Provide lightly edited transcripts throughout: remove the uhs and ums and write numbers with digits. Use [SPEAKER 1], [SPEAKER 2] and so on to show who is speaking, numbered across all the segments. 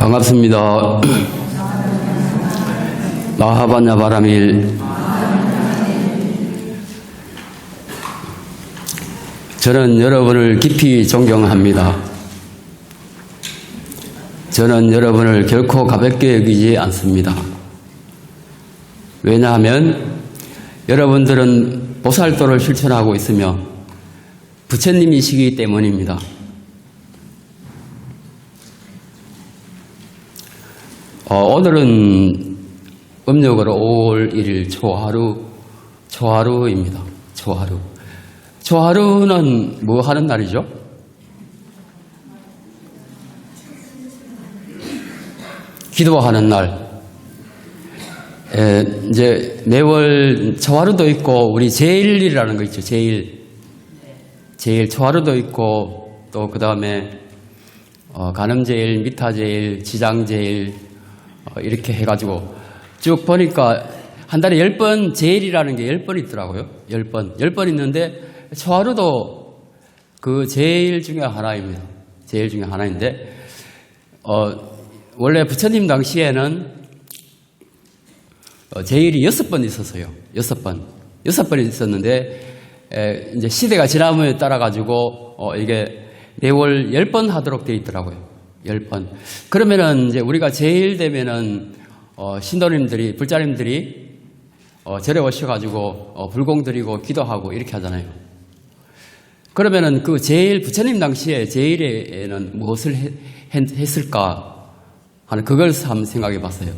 [SPEAKER 1] 반갑습니다. 마하반야 바라밀. 저는 여러분을 깊이 존경합니다. 저는 여러분을 결코 가볍게 여기지 않습니다. 왜냐하면 여러분들은 보살도를 실천하고 있으며 부처님이시기 때문입니다. 오늘은 음력으로 5월 1일 초하루입니다. 초하루는 뭐 하는 날이죠? 기도하는 날. 이제 매월 초하루도 있고 우리 제일이라는 거 있죠. 제일 초하루도 있고 또 그 다음에 간음제일, 미타제일, 지장제일 이렇게 해가지고 쭉 보니까 한 달에 10번 제일이라는 게 10번 있더라고요. 10번 있는데 초하루도 그 제일 중에 하나입니다. 제일 중에 하나인데 원래 부처님 당시에는 제일이 6번 있었어요. 6번 있었는데 이제 시대가 지남에 따라 가지고 이게 매월 10번 하도록 되어 있더라고요. 10번. 그러면은 이제 우리가 제일 되면은 신도님들이, 불자님들이 절에 오셔가지고 불공 드리고 기도하고 이렇게 하잖아요. 그러면은 그 제일, 부처님 당시에 제일에는 무엇을 했을까 하는 그걸 한번 생각해 봤어요.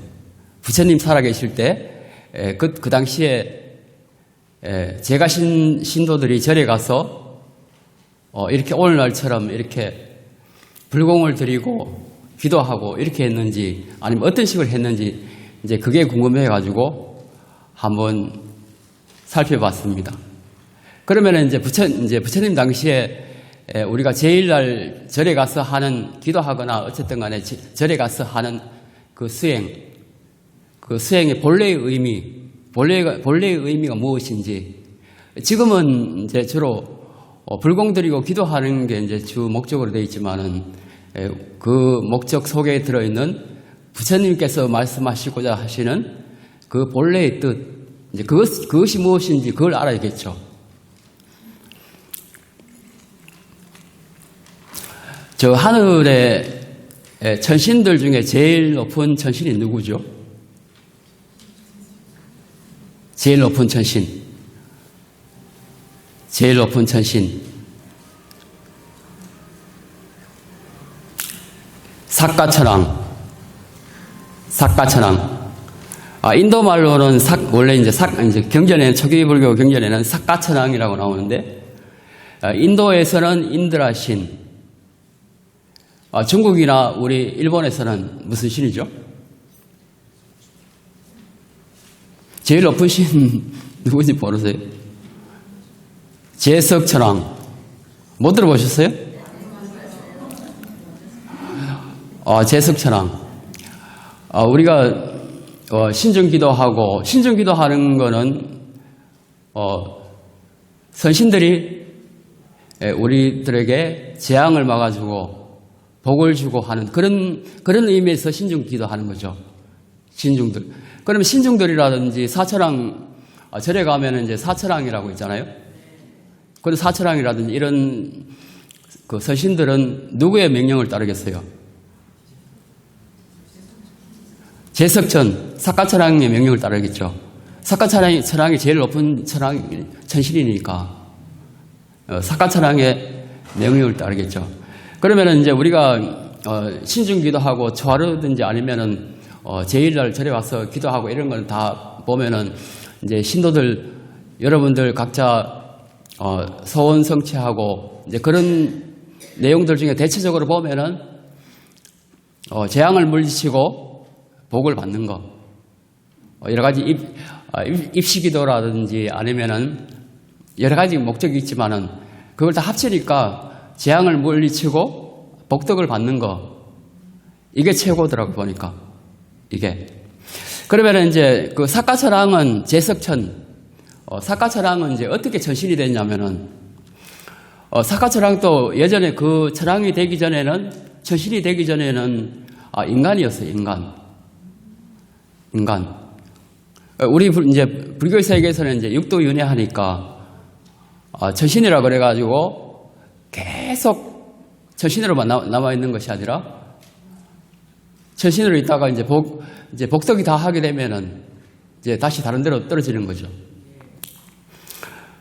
[SPEAKER 1] 부처님 살아계실 때 그 당시에 제가 신도들이 절에 가서 이렇게 오늘날처럼 이렇게 불공을 드리고 기도하고 이렇게 했는지 아니면 어떤 식으로 했는지 이제 그게 궁금해가지고 한번 살펴봤습니다. 그러면 이제 부처님 당시에 우리가 제일날 절에 가서 하는 기도하거나 어쨌든 간에 절에 가서 하는 그 수행의 본래의 의미가 무엇인지 지금은 이제 주로 불공 드리고 기도하는 게 이제 주 목적으로 되어 있지만은 그 목적 속에 들어있는 부처님께서 말씀하시고자 하시는 그 본래의 뜻, 이제 그것이 무엇인지 그걸 알아야겠죠. 저 하늘의 천신들 중에 제일 높은 천신이 누구죠? 제일 높은 천신. 삭가천왕. 인도 말로는 원래 이제 경전에는 초기 불교 경전에는 삭가천왕이라고 나오는데 인도에서는 인드라신. 중국이나 우리 일본에서는 무슨 신이죠? 제일 높은 신 누구지 모르세요? 제석천왕. 못 들어보셨어요? 제석천왕. 우리가 신중기도하고 신중기도하는 거는 선신들이 우리들에게 재앙을 막아주고 복을 주고 하는 그런 의미에서 신중기도하는 거죠. 신중들. 그러면 신중들이라든지 사천왕 절에 가면 이제 사천왕이라고 있잖아요. 그런 사천왕이라든지 이런 그 선신들은 누구의 명령을 따르겠어요? 제석천, 삭가천왕의 명령을 따르겠죠. 삭가천왕이 제일 높은 천신이니까 삭가천왕의 명령을 따르겠죠. 그러면은 이제 우리가 신중기도하고 초하루든지 아니면은 제일날 절에 와서 기도하고 이런 걸 다 보면은 이제 신도들 여러분들 각자 소원 성취하고 이제 그런 내용들 중에 대체적으로 보면은 재앙을 물리치고 복을 받는 거, 여러 가지 입시기도라든지 아니면은 여러 가지 목적이 있지만은 그걸 다 합치니까 재앙을 물리치고 복덕을 받는 거, 이게 최고더라고 보니까 이게. 그러면은 이제 그 삭가천왕은 제석천, 삭가천왕은 이제 어떻게 천신이 됐냐면은 삭가천왕도 예전에 그 천왕이 되기 전에는 천신이 되기 전에는 인간이었어요. 인간. 우리 이제 불교 세계에서는 이제 육도윤회하니까 천신이라 그래가지고 계속 천신으로만 남아 있는 것이 아니라 천신으로 있다가 이제 복덕이 다 하게 되면은 이제 다시 다른 데로 떨어지는 거죠.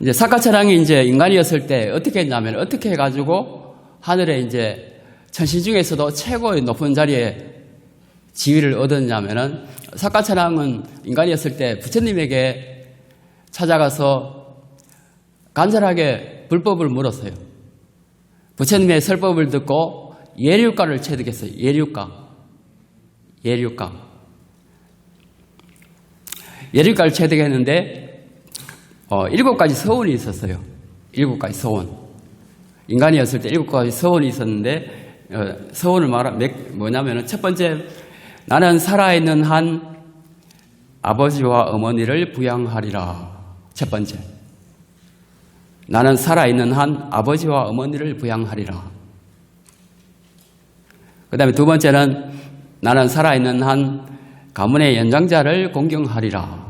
[SPEAKER 1] 이제 사카차랑이 이제 인간이었을 때 어떻게 했냐면 어떻게 해가지고 하늘에 이제 천신 중에서도 최고의 높은 자리에 지위를 얻었냐면은 사카차랑은 인간이었을 때 부처님에게 찾아가서 간절하게 불법을 물었어요. 부처님의 설법을 듣고 예류가를 체득했어요. 예류가를 체득했는데 7가지 서원이 있었어요. 7가지 서원. 인간이었을 때 7가지 서원이 있었는데 서원을 뭐냐면은 첫 번째, 나는 살아있는 한 아버지와 어머니를 부양하리라. 첫 번째, 나는 살아있는 한 아버지와 어머니를 부양하리라. 그 다음에 두 번째는 나는 살아있는 한 가문의 연장자를 공경하리라.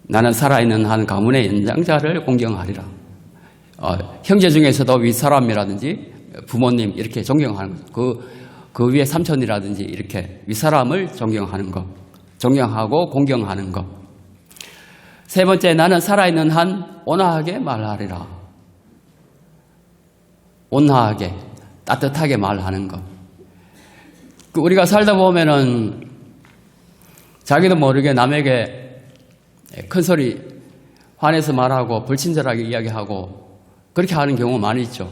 [SPEAKER 1] 나는 살아있는 한 가문의 연장자를 공경하리라. 형제 중에서도 윗사람이라든지 부모님 이렇게 존경하는 것. 그 위에 삼촌이라든지 이렇게 윗사람을 존경하는 것. 존경하고 공경하는 것. 세 번째, 나는 살아있는 한 온화하게 말하리라. 온화하게, 따뜻하게 말하는 것. 우리가 살다 보면은 자기도 모르게 남에게 큰 소리 화내서 말하고 불친절하게 이야기하고 그렇게 하는 경우가 많이 있죠.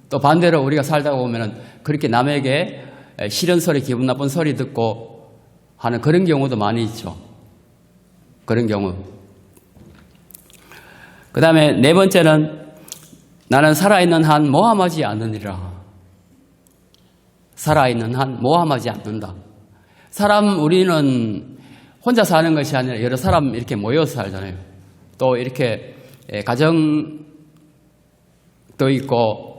[SPEAKER 1] 또 반대로 우리가 살다 보면은 그렇게 남에게 싫은 소리, 기분 나쁜 소리 듣고 하는 그런 경우도 많이 있죠. 그런 경우. 그 다음에 네 번째는 나는 살아있는 한 모함하지 않느니라. 살아있는 한 모함하지 않는다. 우리는 혼자 사는 것이 아니라 여러 사람 이렇게 모여서 살잖아요. 또 이렇게 가정도 있고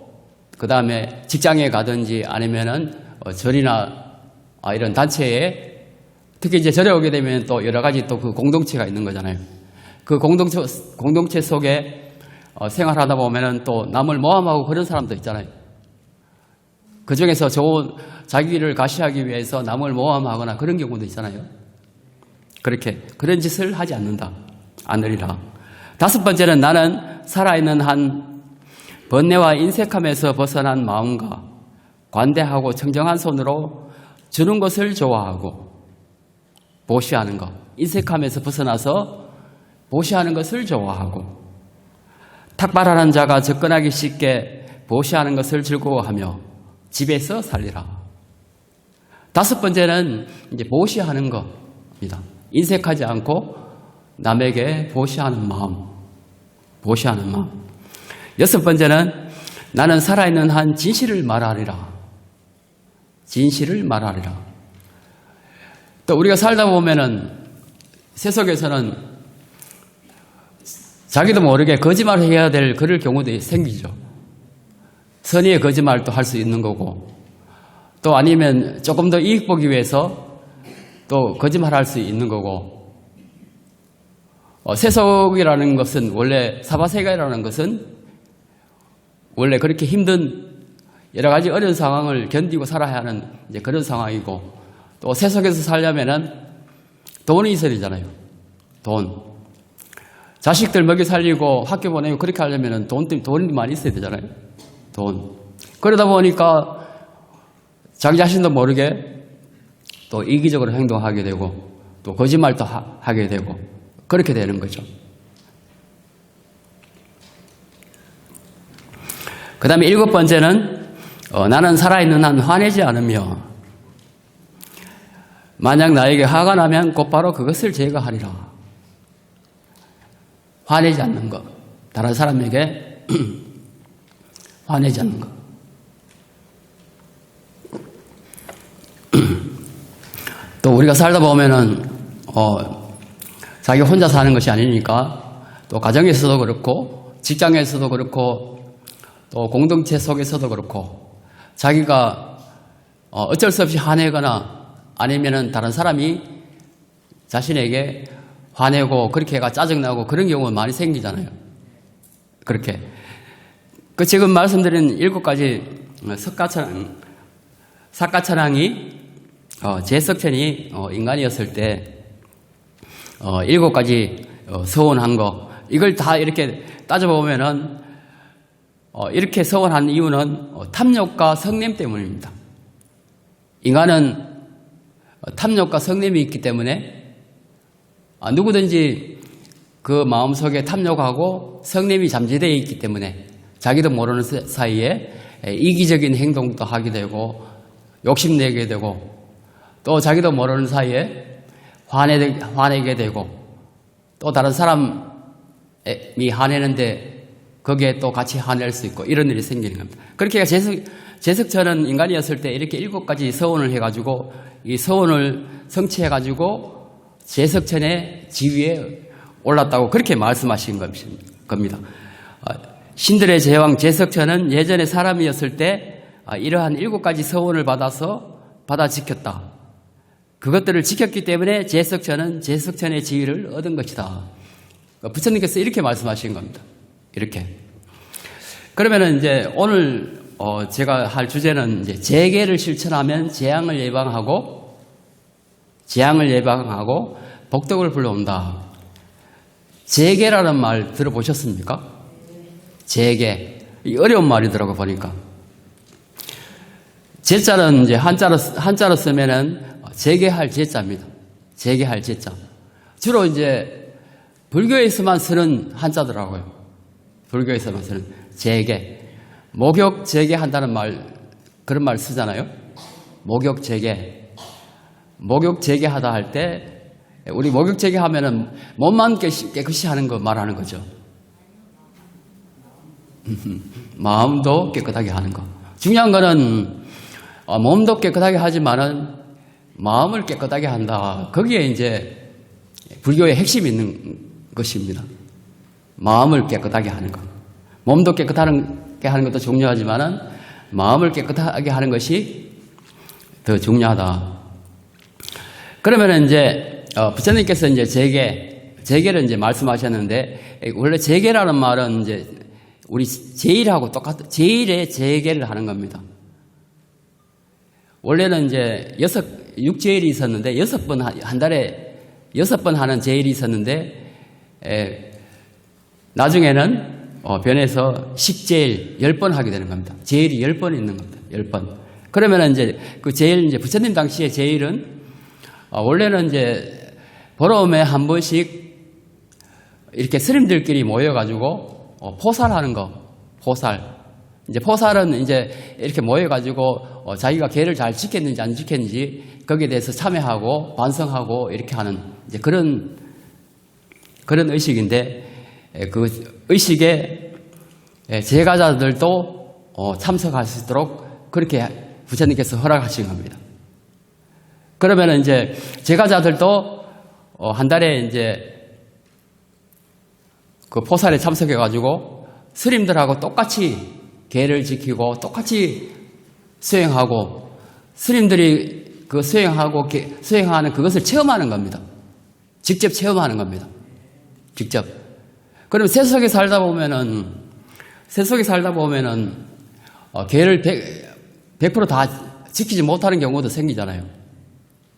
[SPEAKER 1] 그 다음에 직장에 가든지 아니면은 절이나 이런 단체에 특히 이제 절에 오게 되면 또 여러 가지 또 그 공동체가 있는 거잖아요. 그 공동체 속에 생활하다 보면은 또 남을 모함하고 그런 사람도 있잖아요. 그 중에서 좋은 자기를 가시하기 위해서 남을 모함하거나 그런 경우도 있잖아요. 그런 짓을 하지 않으리라. 다섯 번째는 나는 살아있는 한 번뇌와 인색함에서 벗어난 마음과 관대하고 청정한 손으로 주는 것을 좋아하고 보시하는 것. 인색함에서 벗어나서 보시하는 것을 좋아하고 탁발하는 자가 접근하기 쉽게 보시하는 것을 즐거워하며 집에서 살리라. 다섯 번째는 이제 보시하는 겁니다. 인색하지 않고 남에게 보시하는 마음. 여섯 번째는 나는 살아있는 한 진실을 말하리라. 또 우리가 살다 보면은 세속에서는 자기도 모르게 거짓말을 해야 될 그럴 경우도 생기죠. 선의의 거짓말도 할 수 있는 거고 또 아니면 조금 더 이익 보기 위해서 또 거짓말할 수 있는 거고 세속이라는 것은 원래 사바세계라는 것은 원래 그렇게 힘든 여러 가지 어려운 상황을 견디고 살아야 하는 이제 그런 상황이고 또 세속에서 살려면은 돈이 있어야 되잖아요. 돈. 자식들 먹여 살리고 학교 보내고 그렇게 하려면은 돈이 많이 있어야 되잖아요. 돈. 그러다 보니까 자기 자신도 모르게 또 이기적으로 행동하게 되고 또 거짓말도 하게 되고 그렇게 되는 거죠. 그 다음에 일곱 번째는 나는 살아있는 한 화내지 않으며 만약 나에게 화가 나면 곧바로 그것을 제거하리라. 화내지 않는 것. 다른 사람에게 화내지 않는 것. 또 우리가 살다 보면은 자기 혼자 사는 것이 아니니까 또 가정에서도 그렇고 직장에서도 그렇고 또 공동체 속에서도 그렇고 자기가 어쩔 수 없이 화내거나 아니면은 다른 사람이 자신에게 화내고 그렇게 해가 짜증나고 그런 경우가 많이 생기잖아요. 그렇게. 지금 말씀드린 7가지 사가천왕이 제석천이 인간이었을 때 7가지 서원한 거 이걸 다 이렇게 따져보면은 이렇게 서원한 이유는 탐욕과 성냄 때문입니다. 인간은 탐욕과 성냄이 있기 때문에 누구든지 그 마음속에 탐욕하고 성냄이 잠재되어 있기 때문에 자기도 모르는 사이에 이기적인 행동도 하게 되고 욕심내게 되고 또 자기도 모르는 사이에 화내게 되고 또 다른 사람이 화내는데 거기에 또 같이 화낼 수 있고 이런 일이 생기는 겁니다. 그렇게 제석천은 인간이었을 때 이렇게 7가지 서원을 해가지고 이 서원을 성취해가지고 제석천의 지위에 올랐다고 그렇게 말씀하신 겁니다. 신들의 제왕 제석천은 예전에 사람이었을 때 이러한 7가지 서원을 받아 지켰다. 그것들을 지켰기 때문에 제석천은 제석천의 지위를 얻은 것이다. 부처님께서 이렇게 말씀하신 겁니다. 이렇게. 그러면은 이제 오늘 제가 할 주제는 이제 재계를 실천하면 재앙을 예방하고 복덕을 불러온다. 재계라는 말 들어보셨습니까? 재계. 어려운 말이더라고 보니까. 제자는 이제 한자로 쓰면은 재계할 제자입니다. 재계할 제자. 주로 이제 불교에서만 쓰는 한자더라고요. 불교에서만 쓰는 재계. 목욕 재계한다는 그런 말 쓰잖아요. 목욕 재계. 목욕 재계하다 할 때 우리 목욕 재계하면은 몸만 깨끗이 하는 거 말하는 거죠. 마음도 깨끗하게 하는 거. 중요한 거는 몸도 깨끗하게 하지만은 마음을 깨끗하게 한다. 거기에 이제 불교의 핵심이 있는 것입니다. 마음을 깨끗하게 하는 것. 몸도 깨끗하게 하는 것도 중요하지만은 마음을 깨끗하게 하는 것이 더 중요하다. 그러면 이제 부처님께서 이제 재계를 이제 말씀하셨는데 원래 재계라는 말은 이제 우리 제일하고 제일의 재계를 하는 겁니다. 원래는 이제 6제일이 있었는데 6번 한 달에 6번 하는 제일이 있었는데 나중에는 변해서 10제일 10번 하게 되는 겁니다. 제일이 10번 있는 겁니다. 10번. 그러면 이제 그 제일 이제 부처님 당시의 제일은 원래는 이제 보름에 한 번씩 이렇게 스님들끼리 모여가지고 포살하는 거. 포살. 이제 포살은 이제 이렇게 모여가지고 자기가 계를 잘 지켰는지 안 지켰는지 거기에 대해서 참여하고 반성하고 이렇게 하는 이제 그런 의식인데 그 의식에 제가자들도 참석할 수 있도록 그렇게 부처님께서 허락하신 겁니다. 그러면 이제 제가자들도 한 달에 이제 그 포살에 참석해가지고 스님들하고 똑같이 계를 지키고 똑같이 수행하고 스님들이 그 수행하는 그것을 체험하는 겁니다. 직접 체험하는 겁니다. 직접. 그럼 세속에 살다 보면은 계를 100% 다 지키지 못하는 경우도 생기잖아요.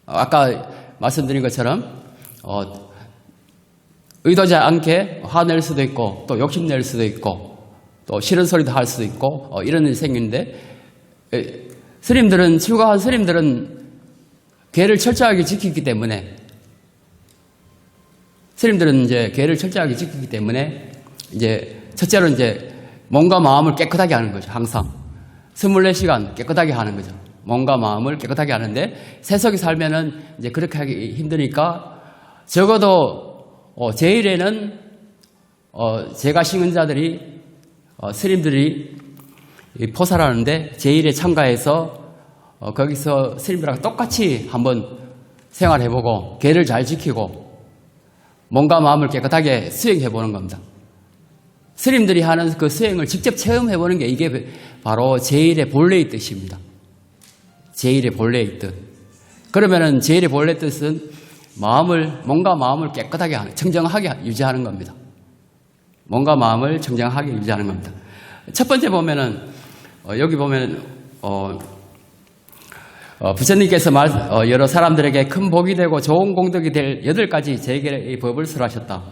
[SPEAKER 1] 아까 말씀드린 것처럼 의도지 않게 화낼 수도 있고 또 욕심낼 수도 있고 또 싫은 소리도 할 수도 있고 이런 일이 생기는데 출가한 스님들은 계를 철저하게 지키기 때문에 스님들은 이제 계를 철저하게 지키기 때문에 이제 첫째로 이제 몸과 마음을 깨끗하게 하는 거죠. 항상 24시간 깨끗하게 하는 거죠. 몸과 마음을 깨끗하게 하는데 세속에 살면은 이제 그렇게 하기 힘드니까 적어도 제일에는 제가 신근자들이 스님들이 포살하는데 제일에 참가해서 거기서 스님들하고 똑같이 한번 생활해보고 계를 잘 지키고 몸과 마음을 깨끗하게 수행해보는 겁니다. 스님들이 하는 그 수행을 직접 체험해보는 게 이게 바로 제일의 본래의 뜻입니다. 제1의 본래의 뜻. 그러면은 제1의 본래 뜻은 몸과 마음을 깨끗하게 하는, 청정하게 유지하는 겁니다. 몸과 마음을 청정하게 유지하는 겁니다. 첫 번째 보면은, 여기 보면, 부처님께서 여러 사람들에게 큰 복이 되고 좋은 공덕이 될 8가지 제결의 법을 설하셨다.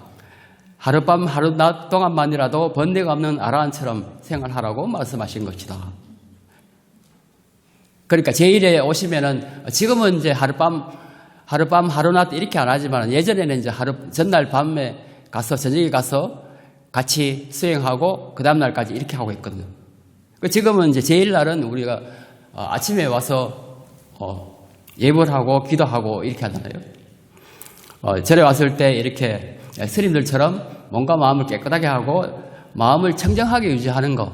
[SPEAKER 1] 하룻밤 하룻낮 동안만이라도 번뇌가 없는 아라한처럼 생활하라고 말씀하신 것이다. 그러니까 제1에 오시면은 지금은 이제 하룻밤 하룻낮 이렇게 안 하지만 예전에는 이제 전날 밤에 가서 저녁에 가서 같이 수행하고 그 다음 날까지 이렇게 하고 있거든요. 지금은 이제 제1날은 우리가 아침에 와서 예불 하고 기도하고 이렇게 하잖아요. 절에 왔을 때 이렇게 스님들처럼 몸과 마음을 깨끗하게 하고 마음을 청정하게 유지하는 것,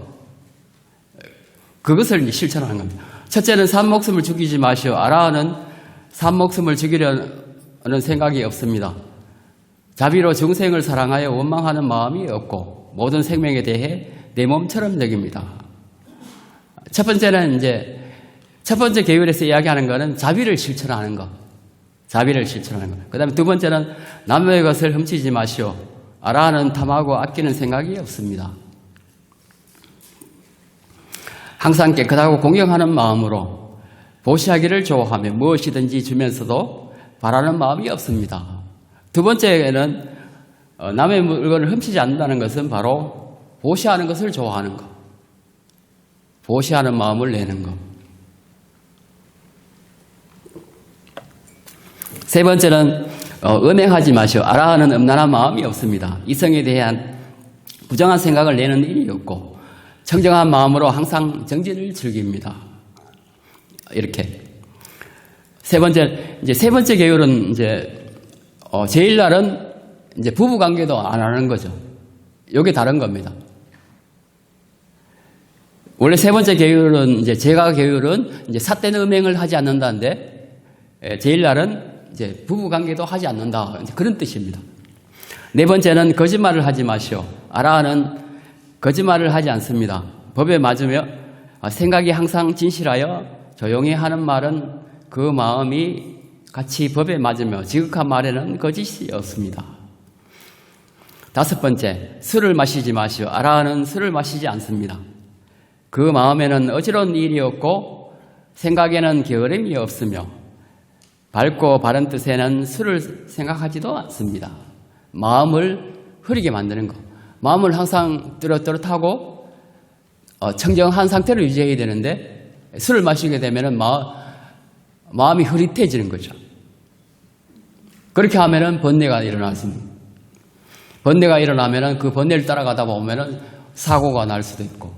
[SPEAKER 1] 그것을 이제 실천하는 겁니다. 첫째는 산목숨을 죽이지 마시오. 아라한은 산목숨을 죽이려는 생각이 없습니다. 자비로 중생을 사랑하여 원망하는 마음이 없고 모든 생명에 대해 내 몸처럼 여깁니다. 첫 번째는 이제 첫 번째 계율에서 이야기하는 것은 자비를 실천하는 것. 자비를 실천하는 것. 그 다음에 두 번째는 남의 것을 훔치지 마시오. 아라한은 탐하고 아끼는 생각이 없습니다. 항상 깨끗하고 공경하는 마음으로 보시하기를 좋아하며 무엇이든지 주면서도 바라는 마음이 없습니다. 두 번째는 남의 물건을 훔치지 않는다는 것은 바로 보시하는 것을 좋아하는 것. 보시하는 마음을 내는 것. 세 번째는 은행하지 마시오. 아라한은 음란한 마음이 없습니다. 이성에 대한 부정한 생각을 내는 일이 없고 청정한 마음으로 항상 정진을 즐깁니다. 이렇게 세 번째 계율은 이제 제1날은 이제 부부 관계도 안 하는 거죠. 이게 다른 겁니다. 원래 세 번째 계율은 이제 제가 계율은 이제 삿된 음행을 하지 않는다는데 제1날은 이제 부부 관계도 하지 않는다. 그런 뜻입니다. 네 번째는 거짓말을 하지 마시오. 아라한은 거짓말을 하지 않습니다. 법에 맞으며 생각이 항상 진실하여 조용히 하는 말은 그 마음이 같이 법에 맞으며 지극한 말에는 거짓이 없습니다. 다섯 번째, 술을 마시지 마시오. 아라한은 술을 마시지 않습니다. 그 마음에는 어지러운 일이 없고 생각에는 게으름이 없으며 밝고 바른 뜻에는 술을 생각하지도 않습니다. 마음을 흐리게 만드는 것. 마음을 항상 뚜렷뚜렷하고 청정한 상태로 유지해야 되는데 술을 마시게 되면 마음이 흐릿해지는 거죠. 그렇게 하면은 번뇌가 일어났습니다. 번뇌가 일어나면은 그 번뇌를 따라가다 보면은 사고가 날 수도 있고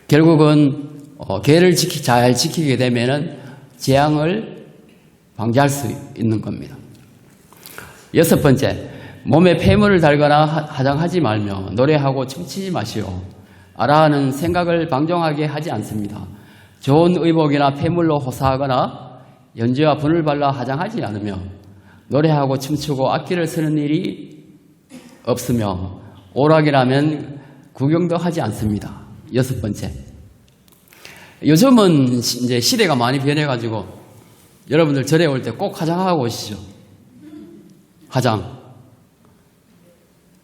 [SPEAKER 1] 결국은 계를 잘 지키게 되면은 재앙을 방지할 수 있는 겁니다. 여섯 번째, 몸에 폐물을 달거나 화장하지 말며 노래하고 춤추지 마시오. 아라한은 생각을 방종하게 하지 않습니다. 좋은 의복이나 폐물로 호사하거나 연지와 분을 발라 화장하지 않으며 노래하고 춤추고 악기를 쓰는 일이 없으며 오락이라면 구경도 하지 않습니다. 여섯 번째, 요즘은 이제 시대가 많이 변해가지고 여러분들 절에 올 때 꼭 화장하고 오시죠. 화장.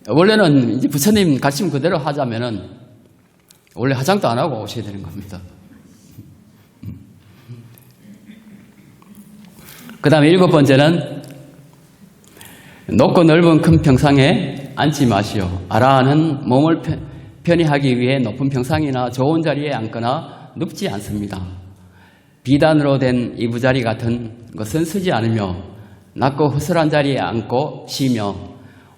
[SPEAKER 1] 원래는 이제 부처님 가르침 그대로 하자면은 원래 화장도 안 하고 오셔야 되는 겁니다. 그 다음에 일곱 번째는 높고 넓은 큰 평상에 앉지 마시오. 아라한은 몸을 편히 하기 위해 높은 평상이나 좋은 자리에 앉거나 눕지 않습니다. 비단으로 된 이부자리 같은 것은 쓰지 않으며 낮고 허술한 자리에 앉고 쉬며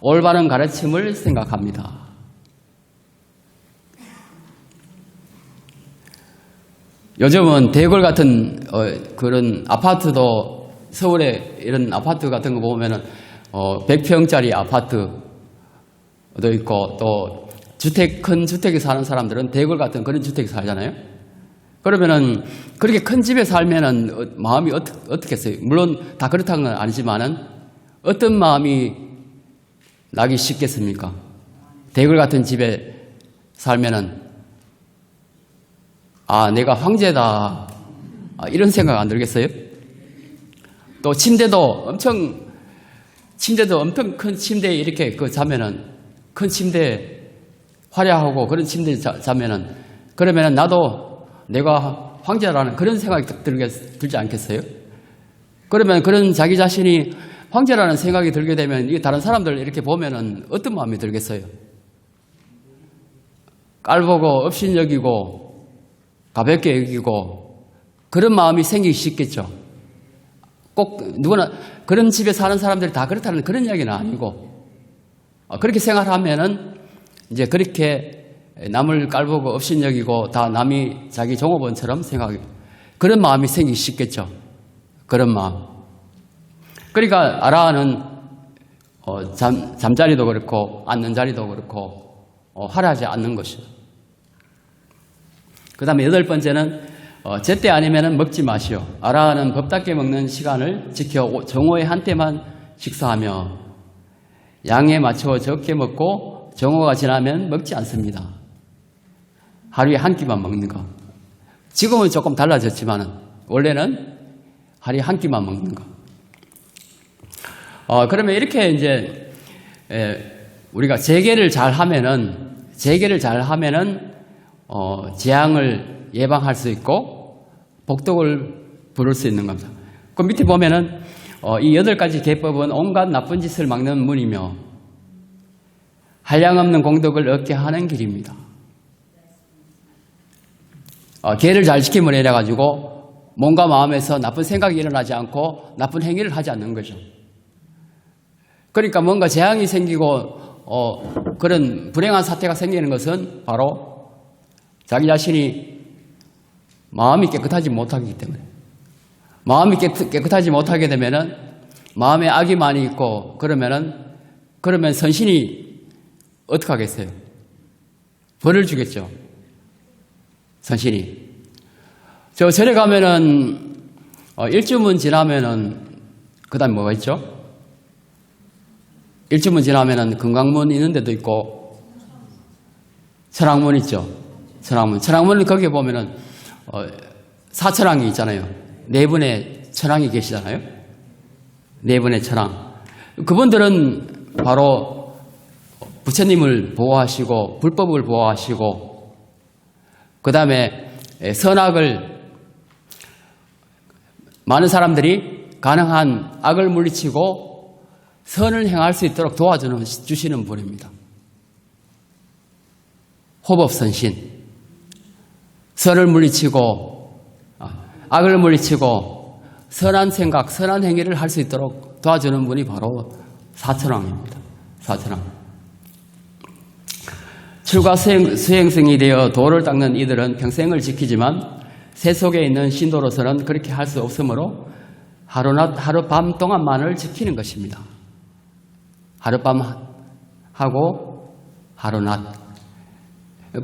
[SPEAKER 1] 올바른 가르침을 생각합니다. 요즘은 대궐 같은 그런 아파트도 서울에 이런 아파트 같은 거 보면은 100평짜리 아파트도 있고 또 큰 주택에 사는 사람들은 대궐 같은 그런 주택에 살잖아요. 그러면은 그렇게 큰 집에 살면은 마음이 어떻겠어요? 물론 다 그렇다는 건 아니지만은 어떤 마음이 나기 쉽겠습니까? 대궐 같은 집에 살면은 아, 내가 황제다. 이런 생각 안 들겠어요? 또 침대도 엄청 큰 침대에 이렇게 자면은, 큰 침대, 화려하고 그런 침대에 자면은, 그러면은 나도 내가 황제라는 그런 생각이 들지 않겠어요? 그러면 그런 자기 자신이 황제라는 생각이 들게 되면 이 다른 사람들 이렇게 보면은 어떤 마음이 들겠어요? 깔보고 업신여기고 가볍게 여기고 그런 마음이 생기기 쉽겠죠. 꼭 누구나 그런 집에 사는 사람들이 다 그렇다는 그런 이야기는 아니고 그렇게 생각하면은 이제 그렇게 남을 깔보고 업신여기고 다 남이 자기 종업원처럼 생각하기 그런 마음이 생기기 쉽겠죠. 그런 마음. 그러니까 아라는 잠자리도 그렇고 앉는 자리도 그렇고 화려하지 않는 것이죠. 그 다음에 8번째는 제때 아니면 먹지 마시오. 아라는 법답게 먹는 시간을 지켜 정오의 한때만 식사하며 양에 맞춰 적게 먹고 정오가 지나면 먹지 않습니다. 하루에 한 끼만 먹는 거. 지금은 조금 달라졌지만 원래는 하루에 한 끼만 먹는 거. 그러면 이렇게 이제 우리가 재개를 잘 하면은 재앙을 예방할 수 있고 복덕을 부를 수 있는 겁니다. 그 밑에 보면은 이 8가지 계법은 온갖 나쁜 짓을 막는 문이며 한량없는 공덕을 얻게 하는 길입니다. 계를 잘 지킴을 해가지고 몸과 마음에서 나쁜 생각이 일어나지 않고 나쁜 행위를 하지 않는 거죠. 그러니까 뭔가 재앙이 생기고 그런 불행한 사태가 생기는 것은 바로 자기 자신이 마음이 깨끗하지 못하기 때문에 마음이 깨끗하지 못하게 되면은 마음에 악이 많이 있고 그러면 선신이 어떻게 하겠어요? 벌을 주겠죠. 선신이. 저 절에 가면은 일주문 지나면은 그다음 뭐가 있죠? 일주문 지나면은 금강문 있는 데도 있고 천왕문 있죠. 천왕문은 거기에 보면은 사천왕이 있잖아요. 4분의 천왕이 계시잖아요. 4분의 천왕. 그분들은 바로 부처님을 보호하시고 불법을 보호하시고 그 다음에 선악을 많은 사람들이 가능한 악을 물리치고 선을 행할 수 있도록 도와주시는 분입니다. 호법선신. 선을 물리치고 악을 물리치고 선한 생각, 선한 행위를 할 수 있도록 도와주는 분이 바로 사천왕입니다. 사천왕. 출가 수행승이 되어 도를 닦는 이들은 평생을 지키지만 새 속에 있는 신도로서는 그렇게 할 수 없으므로 하루낮 하룻밤 동안만을 지키는 것입니다. 하룻밤 하고 하루낮.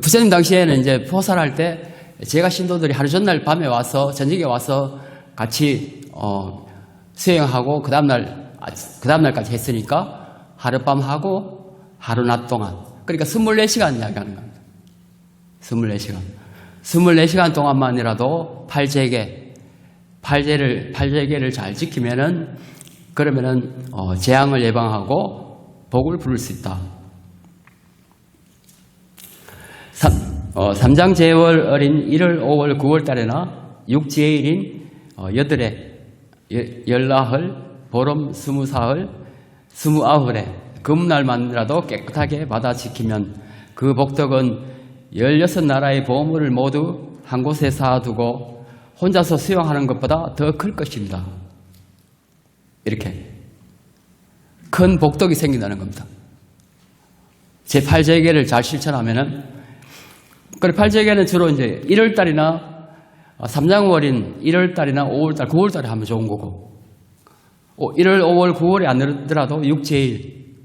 [SPEAKER 1] 부처님 당시에는 이제 포살할 때 제가 신도들이 하루 전날 밤에 와서 저녁에 와서 같이 수행하고 그 다음날까지 했으니까 하룻밤 하고 하루낮 동안. 그러니까 24시간 이야기하는 겁니다. 24시간. 24시간 동안만이라도 팔재계를 잘 지키면은 그러면은 재앙을 예방하고 복을 부를 수 있다. 삼장제월 어린 1월, 5월, 9월 달에나 육제일인 여들에 열나흘, 보름 24흘, 29흘에 금날만이라도 깨끗하게 받아 지키면 그 복덕은 16나라의 보물을 모두 한 곳에 쌓아두고 혼자서 수용하는 것보다 더 클 것입니다. 이렇게 큰 복덕이 생긴다는 겁니다. 제8제계를 잘 실천하면은, 그래 8제계는 주로 이제 1월달이나 삼장월인 1월달이나 5월달, 9월달에 하면 좋은 거고, 1월, 5월, 9월에 안 되더라도 6제일에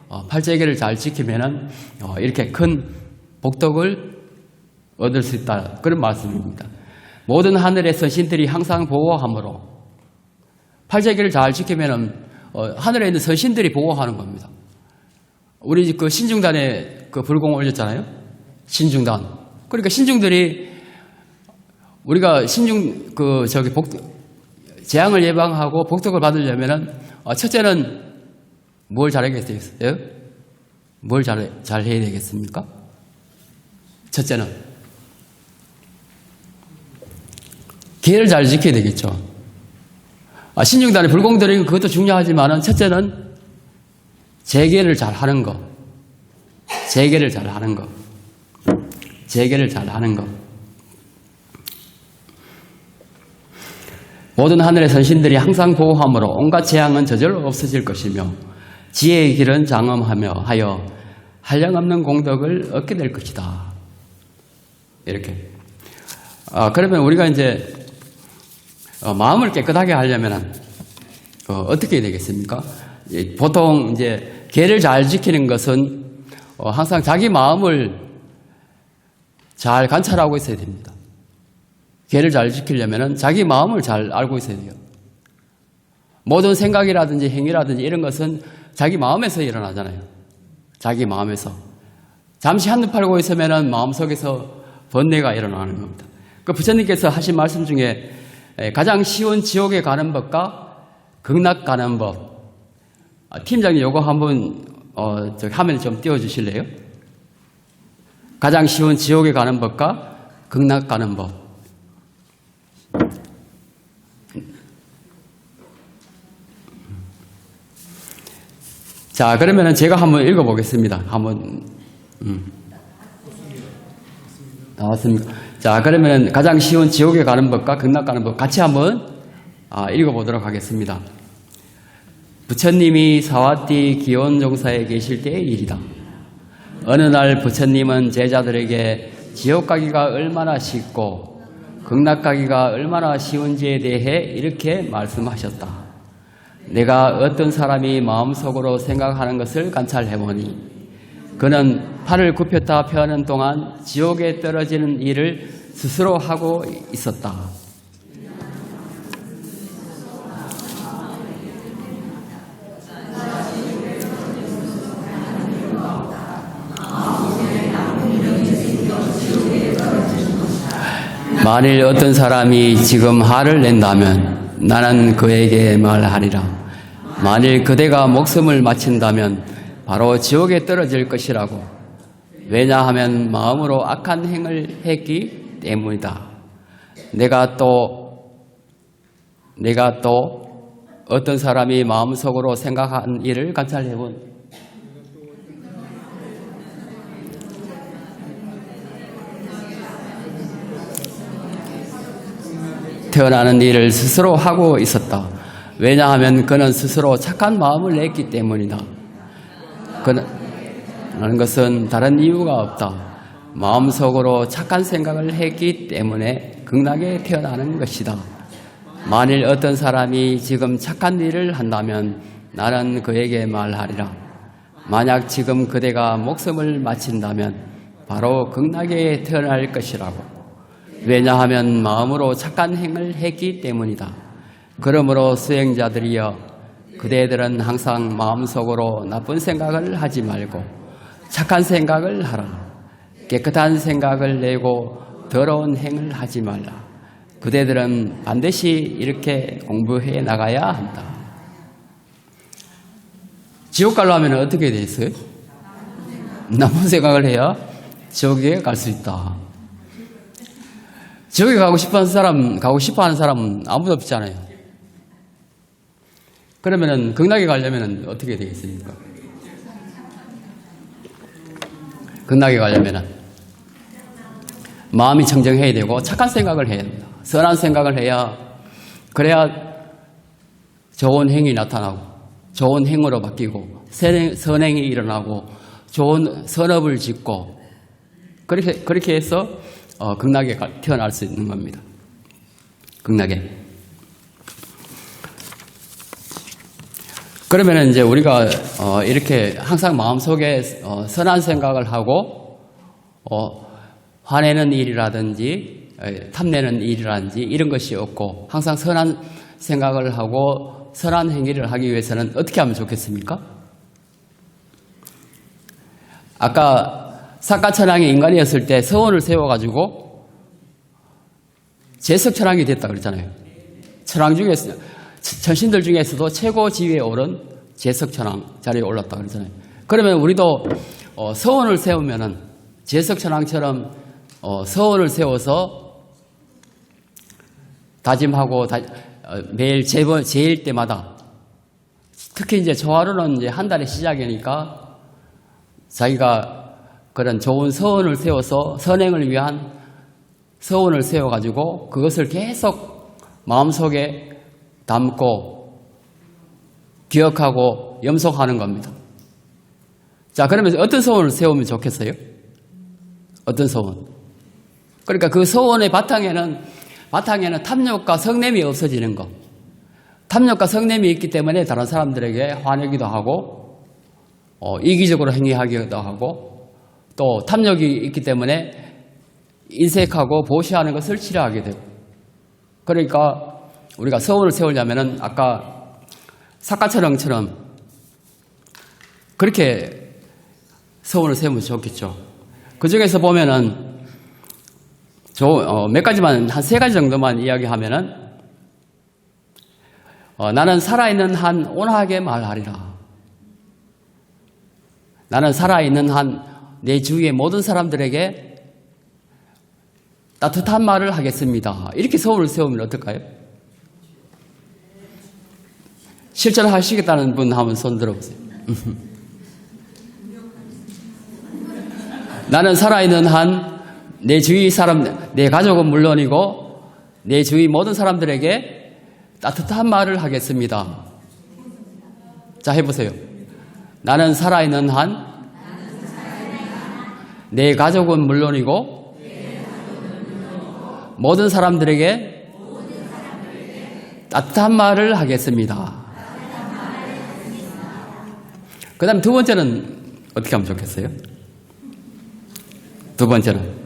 [SPEAKER 1] 8제계를 잘 지키면은 이렇게 큰 복덕을 얻을 수 있다. 그런 말씀입니다. 모든 하늘의 선신들이 항상 보호하므로 8제계를 잘 지키면은 하늘에 있는 선신들이 보호하는 겁니다. 우리 그 신중단에 그 불공 올렸잖아요. 신중단. 그러니까 신중들이 우리가 재앙을 예방하고 복덕을 받으려면은 첫째는 뭘 잘하겠어요? 뭘 잘 해야 되겠습니까? 첫째는 계를 잘 지켜야 되겠죠. 신중단의 불공들이 그것도 중요하지만은 첫째는 재계를 잘 하는 거. 재계를 잘 하는 거. 재계를 잘 하는 거. 모든 하늘의 선신들이 항상 보호함으로 온갖 재앙은 저절로 없어질 것이며 지혜의 길은 장엄하여 한량없는 공덕을 얻게 될 것이다. 이렇게. 그러면 우리가 이제 마음을 깨끗하게 하려면 어떻게 해야 되겠습니까? 보통 이제 계를 잘 지키는 것은 항상 자기 마음을 잘 관찰하고 있어야 됩니다. 계를 잘 지키려면 자기 마음을 잘 알고 있어야 돼요. 모든 생각이라든지 행위라든지 이런 것은 자기 마음에서 일어나잖아요. 자기 마음에서. 잠시 한눈 팔고 있으면 마음속에서 번뇌가 일어나는 겁니다. 그 부처님께서 하신 말씀 중에 가장 쉬운 지옥에 가는 법과 극락 가는 법. 팀장님 요거 한번 화면에 좀 띄워주실래요? 가장 쉬운 지옥에 가는 법과 극락 가는 법. 자, 그러면은 제가 한번 읽어보겠습니다. 나왔습니까? 자, 그러면은 가장 쉬운 지옥에 가는 법과 극락 가는 법 같이 한번 읽어보도록 하겠습니다. 부처님이 사와띠 기원종사에 계실 때의 일이다. 어느 날 부처님은 제자들에게 지옥 가기가 얼마나 쉽고 극락 가기가 얼마나 쉬운지에 대해 이렇게 말씀하셨다. 내가 어떤 사람이 마음속으로 생각하는 것을 관찰해보니 그는 팔을 굽혔다 펴는 동안 지옥에 떨어지는 일을 스스로 하고 있었다. 만일 어떤 사람이 지금 화를 낸다면 나는 그에게 말하리라. 만일 그대가 목숨을 마친다면 바로 지옥에 떨어질 것이라고. 왜냐하면 마음으로 악한 행을 했기 때문이다. 내가 또 어떤 사람이 마음속으로 생각한 일을 관찰해본 태어나는 일을 스스로 하고 있었다. 왜냐하면 그는 스스로 착한 마음을 냈기 때문이다. 그는 것은 다른 이유가 없다. 마음속으로 착한 생각을 했기 때문에 극락에 태어나는 것이다. 만일 어떤 사람이 지금 착한 일을 한다면 나는 그에게 말하리라. 만약 지금 그대가 목숨을 마친다면 바로 극락에 태어날 것이라고. 왜냐하면 마음으로 착한 행을 했기 때문이다. 그러므로 수행자들이여, 그대들은 항상 마음속으로 나쁜 생각을 하지 말고 착한 생각을 하라. 깨끗한 생각을 내고 더러운 행을 하지 말라. 그대들은 반드시 이렇게 공부해 나가야 한다. 지옥 가려면 어떻게 돼 있어요? 나쁜 생각을 해야 지옥에 갈 수 있다. 지옥에 가고 싶어 하는 사람은 아무도 없잖아요. 그러면은 극락에 가려면 어떻게 되겠습니까? 극락에 가려면 마음이 청정해야 되고 착한 생각을 해야 된다. 선한 생각을 그래야 좋은 행위 나타나고 좋은 행으로 바뀌고 선행이 일어나고 좋은 선업을 짓고 그렇게 해서 극락에 태어날 수 있는 겁니다. 극락에. 그러면 이제 우리가 이렇게 항상 마음속에 선한 생각을 하고 화내는 일이라든지 탐내는 일이라든지 이런 것이 없고 항상 선한 생각을 하고 선한 행위를 하기 위해서는 어떻게 하면 좋겠습니까? 아까 사카천왕이 인간이었을 때 서원을 세워가지고 제석천왕이 됐다 그랬잖아요. 천왕 중에서, 천신들 중에서도 최고 지위에 오른 제석천왕 자리에 올랐다 그랬잖아요. 그러면 우리도 서원을 세우면은 제석천왕처럼 서원을 세워서 다짐하고 매일 제일 때마다, 특히 이제 저하루는 이제 한 달의 시작이니까 자기가 그런 좋은 서원을 세워서 선행을 위한 서원을 세워가지고 그것을 계속 마음속에 담고 기억하고 염속하는 겁니다. 자, 그러면 어떤 서원을 세우면 좋겠어요? 어떤 서원? 그러니까 그 서원의 바탕에는 탐욕과 성냄이 없어지는 거. 탐욕과 성냄이 있기 때문에 다른 사람들에게 화내기도 하고 이기적으로 행위하기도 하고, 또 탐욕이 있기 때문에 인색하고 보시하는 것을 싫어하게 되고. 그러니까 우리가 서원을 세우려면은 아까 사카천왕처럼 그렇게 서원을 세우면 좋겠죠. 그 중에서 보면은 몇 가지만, 한 3가지 정도만 이야기하면은 나는 살아있는 한 온화하게 말하리라. 나는 살아있는 한 내 주위의 모든 사람들에게 따뜻한 말을 하겠습니다. 이렇게 서원을 세우면 어떨까요? 실천하시겠다는 분 한번 손 들어보세요. 나는 살아있는 한 내 주위 사람, 내 가족은 물론이고 내 주위 모든 사람들에게 따뜻한 말을 하겠습니다. 자, 해보세요. 나는 살아있는 한 내 가족은 물론이고 모든 사람들에게 따뜻한 말을 하겠습니다. 그 다음 두 번째는 어떻게 하면 좋겠어요? 두 번째는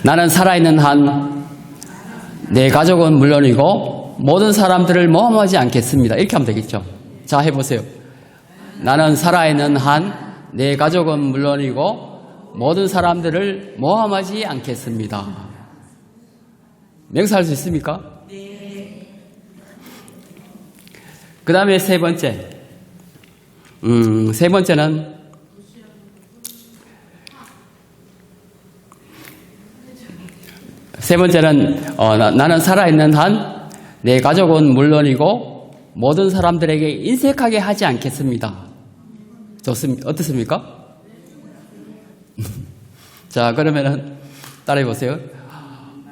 [SPEAKER 1] 나는 살아있는 한 내 가족은 물론이고 모든 사람들을 모함하지 않겠습니다. 이렇게 하면 되겠죠. 자, 해보세요. 나는 살아있는 한 내 가족은 물론이고 모든 사람들을 모함하지 않겠습니다. 맹세할 수 있습니까? 네. 그 다음에 세 번째는 나는 살아있는 한 내 가족은 물론이고 모든 사람들에게 인색하게 하지 않겠습니다. 좋습니다. 어떻습니까? 자, 그러면은 따라해 보세요.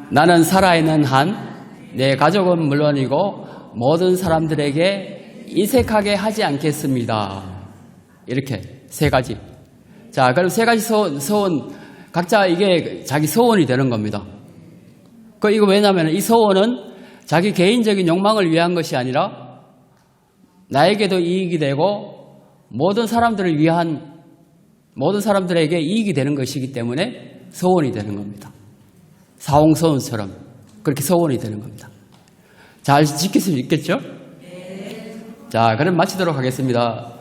[SPEAKER 1] 나는 살아있는 한 내 가족은 물론이고 모든 사람들에게 인색하게 하지 않겠습니다. 이렇게 3가지. 자, 그럼 3가지 서원, 각자 이게 자기 서원이 되는 겁니다. 이거 왜냐하면 이 서원은 자기 개인적인 욕망을 위한 것이 아니라 나에게도 이익이 되고 모든 사람들에게 이익이 되는 것이기 때문에 서원이 되는 겁니다. 사홍서원처럼 그렇게 서원이 되는 겁니다. 잘 지킬 수 있겠죠? 네. 자, 그럼 마치도록 하겠습니다.